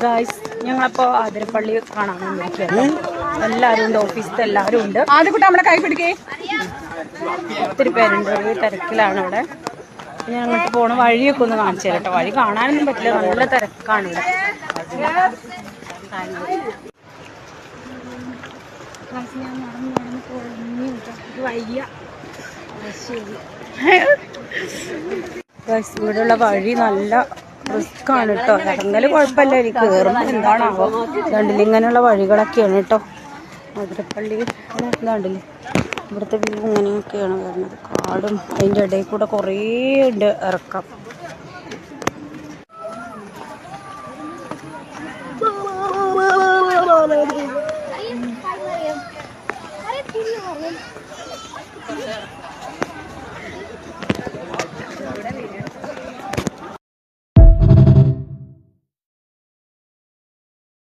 Guys ഞങ്ങളപ്പോൾ Athirappilly കാണാൻ നോക്കിയാണ്. എല്ലാവരും ഉണ്ട്, ഓഫീസിൽ എല്ലാവരും ഉണ്ട്. ആദ്യം നമ്മളെ കൈ പിടിക്കേ. ഒത്തിരി പേരുണ്ട്, ഒരു തിരക്കിലാണ് ഇവിടെ. ഞാൻ അങ്ങോട്ട് പോണ വഴിയൊക്കെ ഒന്ന് കാണിച്ചു തരാം കേട്ടോ. വഴി കാണാനൊന്നും പറ്റില്ല, നല്ല തിരക്കാണ് ഇവിടെ. ഞാൻ നടന്ന് പോയി വയ്യ. ശരി ഗായ്സ്, ഇവിടെയുള്ള വഴി നല്ല റിസ്ക്കാണ് കേട്ടോ. ഇറങ്ങല് കുഴപ്പമില്ല, എനിക്ക് കയറുമ്പോൾ എന്താണാവോ. കണ്ടില്ല, ഇങ്ങനെയുള്ള വഴികളൊക്കെയാണ് കേട്ടോ ആതിരപ്പള്ളി. ഇതാണ്ടില്ലേ ഇവിടുത്തെ വ്യൂ ഇങ്ങനെയൊക്കെയാണ് വരുന്നത്. കാടും അതിൻ്റെ ഇടയിൽ കൂടെ കുറേ ഉണ്ട് ഇറക്കം.